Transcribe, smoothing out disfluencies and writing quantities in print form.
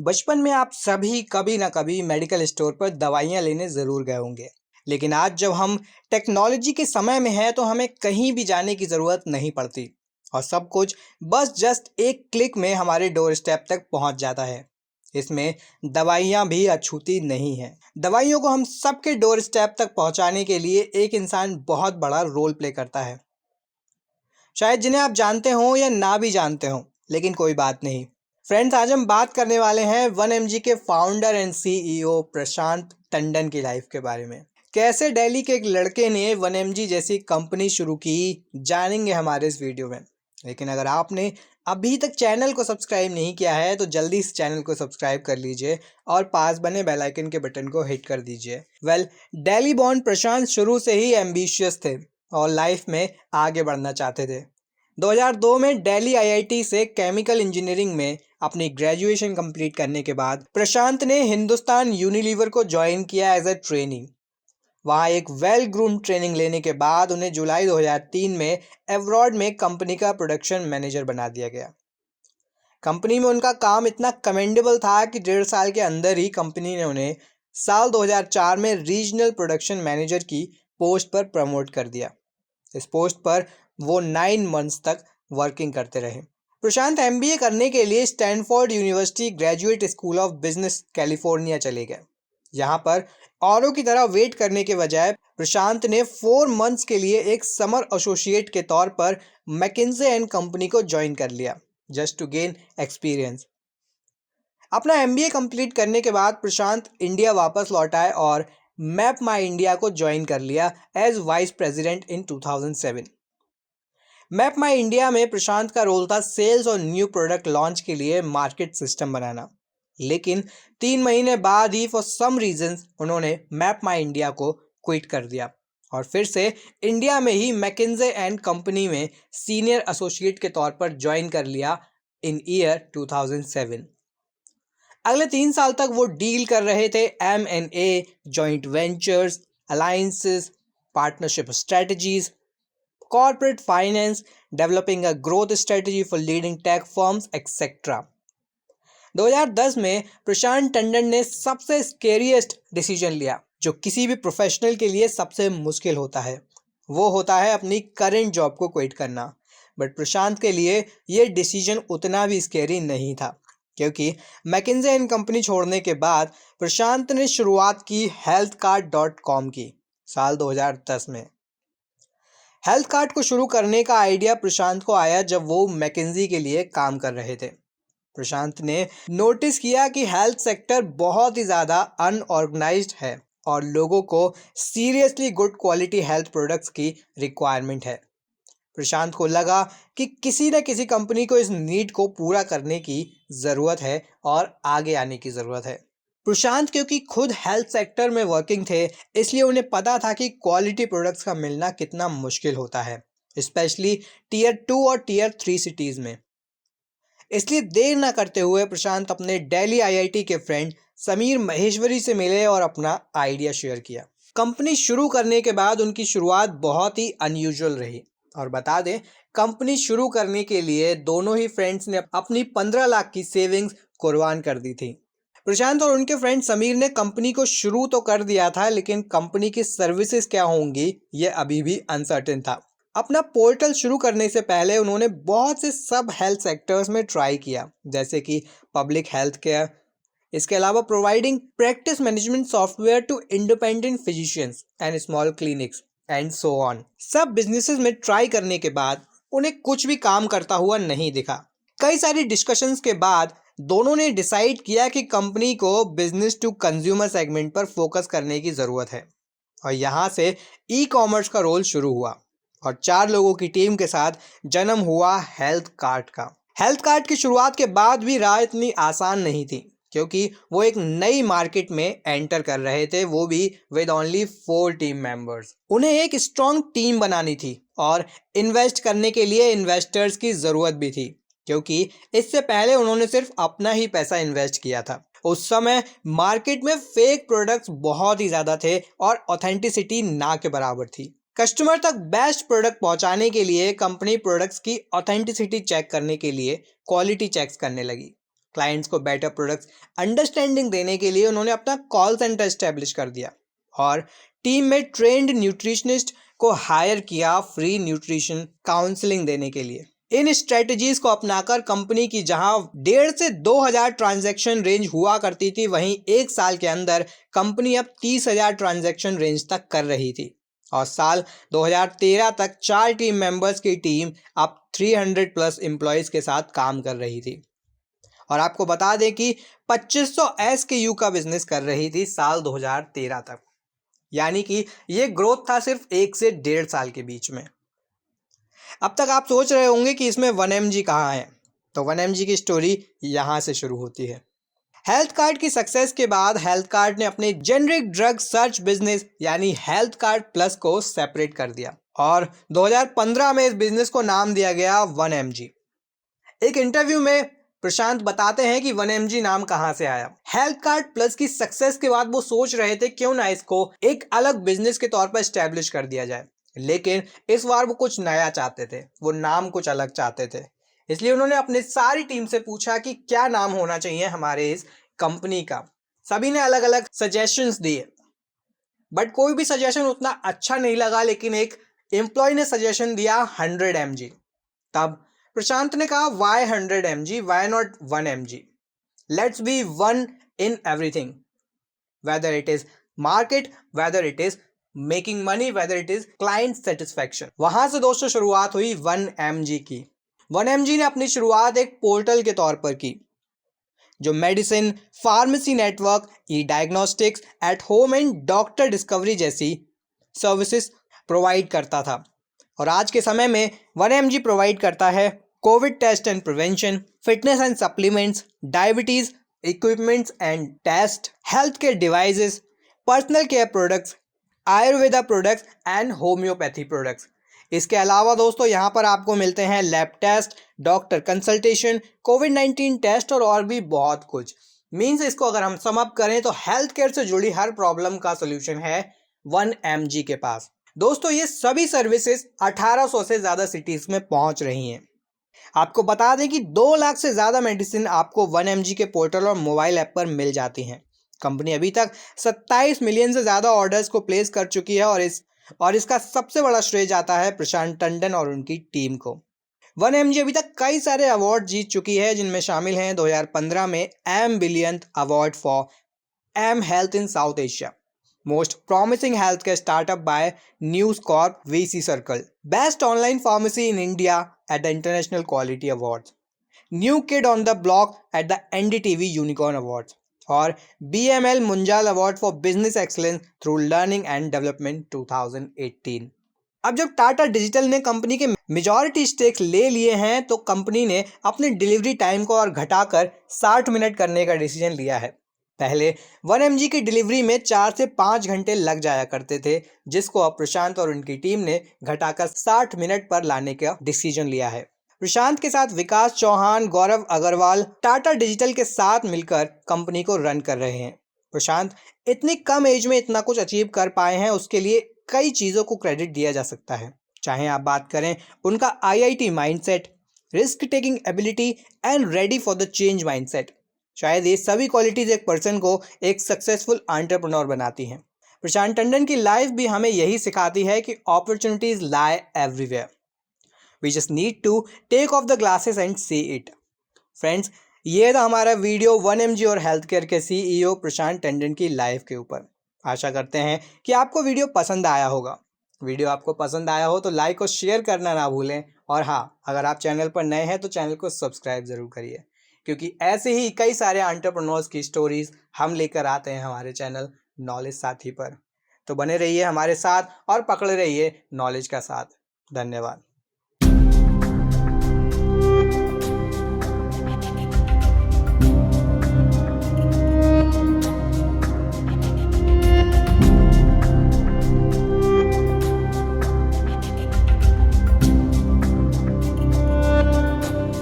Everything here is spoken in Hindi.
बचपन में आप सभी कभी ना कभी मेडिकल स्टोर पर दवाइयाँ लेने ज़रूर गए होंगे। लेकिन आज जब हम टेक्नोलॉजी के समय में हैं तो हमें कहीं भी जाने की ज़रूरत नहीं पड़ती और सब कुछ बस जस्ट एक क्लिक में हमारे डोर स्टेप तक पहुंच जाता है। इसमें दवाइयाँ भी अछूती नहीं हैं। दवाइयों को हम सबके डोर स्टेप तक पहुंचाने के लिए एक इंसान बहुत बड़ा रोल प्ले करता है। शायद जिन्हें आप जानते हों या ना भी जानते हों, लेकिन कोई बात नहीं। फ्रेंड्स, आज हम बात करने वाले हैं 1mg के फाउंडर एंड सीईओ प्रशांत टंडन की लाइफ के बारे में। कैसे दिल्ली के एक लड़के ने 1mg जैसी कंपनी शुरू की, जानेंगे हमारे इस वीडियो में। लेकिन अगर आपने अभी तक चैनल को सब्सक्राइब नहीं किया है तो जल्दी इस चैनल को सब्सक्राइब कर लीजिए और पास बने बेल आइकन के बटन को हिट कर दीजिए। दिल्ली बॉर्न प्रशांत शुरू से ही एम्बिशियस थे और लाइफ में आगे बढ़ना चाहते थे। 2002 में दिल्ली आईआईटी से केमिकल इंजीनियरिंग में अपनी ग्रेजुएशन कंप्लीट करने के बाद प्रशांत ने हिंदुस्तान यूनिलीवर को ज्वाइन किया एज अ ट्रेनी। वहां एक वेल ग्रूम्ड ट्रेनिंग लेने के बाद उन्हें जुलाई 2003 में एवरॉड में कंपनी का प्रोडक्शन मैनेजर बना दिया गया। कंपनी में उनका काम इतना कमेंडेबल था कि 1.5 साल के अंदर ही कंपनी ने उन्हें साल 2004 में रीजनल प्रोडक्शन मैनेजर की पोस्ट पर प्रमोट कर दिया। इस पोस्ट पर वो 9 मंथ्स तक वर्किंग करते रहे। प्रशांत एमबीए करने के लिए Stanford university graduate school of business California चले गए। यहाँ पर औरों की तरह वेट करने के बजाय प्रशांत ने 4 मंथ्स के लिए एक समर एसोसिएट के तौर पर मैकिन्से एंड कंपनी को ज्वाइन कर लिया, जस्ट टू गेन एक्सपीरियंस। अपना एमबीए कंप्लीट करने के बाद प्रशांत इंडिया वापस लौट आए और मैप माई इंडिया को ज्वाइन कर लिया as vice president in 2007। Map my India में प्रशांत का रोल था सेल्स और न्यू प्रोडक्ट लॉन्च के लिए मार्केट सिस्टम बनाना। लेकिन 3 महीने बाद ही फॉर सम रीजंस उन्होंने मैप माई इंडिया को क्विट कर दिया और फिर से इंडिया में ही मैकिन्से एंड कंपनी में सीनियर एसोसिएट के तौर पर ज्वाइन कर लिया इन ईयर 2007। अगले 3 साल तक वो डील कर रहे थे M&A, joint ventures, alliances, partnership strategies, corporate finance, developing a growth strategy for leading tech firms etcetera. 2010 में प्रशांत टंडन ने सबसे स्केरियस्ट डिसीजन लिया जो किसी भी प्रोफेशनल के लिए सबसे मुश्किल होता है। वो होता है अपनी करंट जॉब को क्विट करना। बट प्रशांत के लिए ये डिसीजन उतना भी स्केरी नहीं था, क्योंकि मैकिन्से एंड कंपनी छोड़ने के बाद प्रशांत ने शुरुआत की healthcart.com की साल 2010 में। हेल्थ कार्ड को शुरू करने का आइडिया प्रशांत को आया जब वो मैकिन्से के लिए काम कर रहे थे। प्रशांत ने नोटिस किया कि हेल्थ सेक्टर बहुत ही ज़्यादा अनऑर्गेनाइज्ड है और लोगों को seriously good quality health products की रिक्वायरमेंट है। प्रशांत को लगा कि किसी न किसी कंपनी को इस नीड को पूरा करने की ज़रूरत है और आगे आने की ज़रूरत है। प्रशांत क्योंकि खुद हेल्थ सेक्टर में वर्किंग थे, इसलिए उन्हें पता था कि क्वालिटी प्रोडक्ट्स का मिलना कितना मुश्किल होता है, स्पेशली टीयर 2 और टीयर 3 सिटीज़ में। इसलिए देर ना करते हुए प्रशांत अपने दिल्ली आईआईटी के फ्रेंड समीर महेश्वरी से मिले और अपना आइडिया शेयर किया। कंपनी शुरू करने के बाद उनकी शुरुआत बहुत ही अनयूजुअल रही और बता दें, कंपनी शुरू करने के लिए दोनों ही फ्रेंड्स ने अपनी 15 लाख की सेविंग्स कुर्बान कर दी थी। प्रशांत और उनके फ्रेंड समीर ने कंपनी को शुरू तो कर दिया था, लेकिन कंपनी की सर्विसेज क्या होंगी ये अभी भी अनसर्टेन था। अपना पोर्टल शुरू करने से पहले उन्होंने बहुत से सब हेल्थ सेक्टर्स में ट्राई किया, जैसे कि पब्लिक हेल्थ केयर, इसके अलावा providing practice management software to independent physicians and small clinics and so on. सब बिजनेसेस में ट्राई करने के बाद उन्हें कुछ भी काम करता हुआ नहीं दिखा। कई सारी डिस्कशंस के बाद दोनों ने डिसाइड किया कि कंपनी को बिजनेस टू कंज्यूमर सेगमेंट पर फोकस करने की ज़रूरत है और यहाँ से ई कॉमर्स का रोल शुरू हुआ और 4 लोगों की टीम के साथ जन्म हुआ हेल्थ कार्ट का। हेल्थ कार्ट की शुरुआत के बाद भी राह इतनी आसान नहीं थी, क्योंकि वो एक नई मार्केट में एंटर कर रहे थे, वो भी विद ओनली 4 टीम मेंबर्स। उन्हें एक स्ट्रॉन्ग टीम बनानी थी और इन्वेस्ट करने के लिए इन्वेस्टर्स की ज़रूरत भी थी, क्योंकि इससे पहले उन्होंने सिर्फ अपना ही पैसा इन्वेस्ट किया था। उस समय मार्केट में फेक प्रोडक्ट्स बहुत ही ज़्यादा थे और ऑथेंटिसिटी ना के बराबर थी। कस्टमर तक बेस्ट प्रोडक्ट पहुंचाने के लिए कंपनी प्रोडक्ट्स की ऑथेंटिसिटी चेक करने के लिए क्वालिटी चेक्स करने लगी क्लाइंट्स को बेटर प्रोडक्ट्स अंडरस्टैंडिंग देने के लिए उन्होंने अपना कॉल सेंटर एस्टेब्लिश कर दिया और टीम में ट्रेंड न्यूट्रिशनिस्ट को हायर किया फ्री न्यूट्रिशन काउंसलिंग देने के लिए। इन स्ट्रेटजीज को अपनाकर कंपनी की जहां 1.5 से 2,000 ट्रांजैक्शन रेंज हुआ करती थी, वहीं एक साल के अंदर कंपनी अब 30,000 ट्रांजैक्शन रेंज तक कर रही थी और साल 2013 तक 4 टीम मेंबर्स की टीम अब 300 प्लस एम्प्लॉयज के साथ काम कर रही थी। और आपको बता दें कि 2500 SKU का बिजनेस कर रही थी साल 2013 तक, यानी कि ये ग्रोथ था सिर्फ 1 से 1.5 साल के बीच में। अब तक आप सोच रहे होंगे कि इसमें 1mg कहाँ है, तो 1mg की स्टोरी यहाँ से शुरू होती है। हेल्थ कार्ड की सक्सेस के बाद हेल्थ कार्ड ने अपने जेनरिक ड्रग सर्च बिजनेस यानी हेल्थ कार्ड प्लस को सेपरेट कर दिया और 2015 में इस बिजनेस को नाम दिया गया 1mg। एक इंटरव्यू में प्रशांत बताते हैं कि 1mg नाम कहां से आया। हेल्थ कार्ड प्लस की सक्सेस के बाद वो सोच रहे थे क्यों ना इसको एक अलग बिजनेस के तौर पर एस्टेब्लिश कर दिया जाए, लेकिन इस बार वो कुछ नया चाहते थे, वो नाम कुछ अलग चाहते थे। इसलिए उन्होंने अपनी सारी टीम से पूछा कि क्या नाम होना चाहिए हमारे इस कंपनी का। सभी ने अलग अलग सजेशंस दिए, बट कोई भी सजेशन उतना अच्छा नहीं लगा, लेकिन एक एम्प्लॉय ने सजेशन दिया 100mg। तब प्रशांत ने कहा why 100mg, why not 1mg, let's be one in everything, whether it is market, whether it is making money, whether it is client satisfaction. वहां से दोस्तों शुरुआत हुई 1mg की। 1mg ने अपनी शुरुआत एक पोर्टल के तौर पर की जो medicine, pharmacy network, E diagnostics, at home and doctor discovery जैसी सर्विसेज प्रोवाइड करता था। और आज के समय में 1mg प्रोवाइड करता है covid test and prevention, fitness and supplements, diabetes equipments and test, health care devices, personal care products, ayurveda products and homeopathy products. इसके अलावा दोस्तों यहाँ पर आपको मिलते हैं लैब टेस्ट, डॉक्टर कंसल्टेशन, कोविड-19 टेस्ट और भी बहुत कुछ। मीन्स इसको अगर हम सम अप करें तो हेल्थ केयर से जुड़ी हर प्रॉब्लम का सोल्यूशन है 1mg के पास। दोस्तों ये सभी सर्विसेज 1800 से ज़्यादा सिटीज़ में पहुंच रही हैं। आपको बता दें कि 2 लाख से ज़्यादा मेडिसिन आपको 1mg के पोर्टल और मोबाइल ऐप पर मिल जाती हैं। कंपनी अभी तक 27 मिलियन से ज़्यादा ऑर्डर्स को प्लेस कर चुकी है और इसका सबसे बड़ा श्रेय जाता है प्रशांत टंडन और उनकी टीम को। 1mg अभी तक कई सारे अवार्ड जीत चुकी है, जिनमें शामिल हैं 2015 में M billionth award for M health in South Asia, most promising health care startup by news corp VC circle, best online pharmacy in India at the international quality awards, new kid on the block at the NDTV unicorn awards और BML Munjal award for business excellence through learning and development 2018। अब जब टाटा डिजिटल ने कंपनी के मेजॉरिटी स्टेक्स ले लिए हैं तो कंपनी ने अपने डिलीवरी टाइम को और घटाकर 60 मिनट करने का डिसीजन लिया है। पहले 1mg की डिलीवरी में 4 से 5 घंटे लग जाया करते थे, जिसको अब प्रशांत और उनकी टीम ने घटाकर 60 मिनट पर लाने का डिसीजन लिया है। प्रशांत के साथ विकास चौहान, गौरव अग्रवाल टाटा डिजिटल के साथ मिलकर कंपनी को रन कर रहे हैं। प्रशांत इतनी कम एज में इतना कुछ अचीव कर पाए हैं, उसके लिए कई चीज़ों को क्रेडिट दिया जा सकता है। चाहे आप बात करें उनका IIT mindset, risk taking ability and ready for the change mindset. शायद ये सभी क्वालिटीज़ एक पर्सन को एक सक्सेसफुल एंटरप्रेन्योर बनाती हैं। प्रशांत टंडन की लाइफ भी हमें यही सिखाती है कि opportunities lie everywhere, we just need to take off the glasses and see it. Friends, ये था हमारा वीडियो 1mg और हेल्थ केयर के CEO प्रशांत टंडन की लाइफ के ऊपर। आशा करते हैं कि आपको वीडियो पसंद आया होगा। वीडियो आपको पसंद आया हो तो लाइक और शेयर करना ना भूलें, और हाँ, अगर आप चैनल पर नए हैं तो चैनल को सब्सक्राइब ज़रूर करिए, क्योंकि ऐसे ही कई सारे एंटरप्रेन्योर्स की स्टोरीज हम लेकर आते हैं हमारे चैनल नॉलेज साथी पर। तो बने रहिए हमारे साथ और पकड़े रहिए नॉलेज का साथ। धन्यवाद।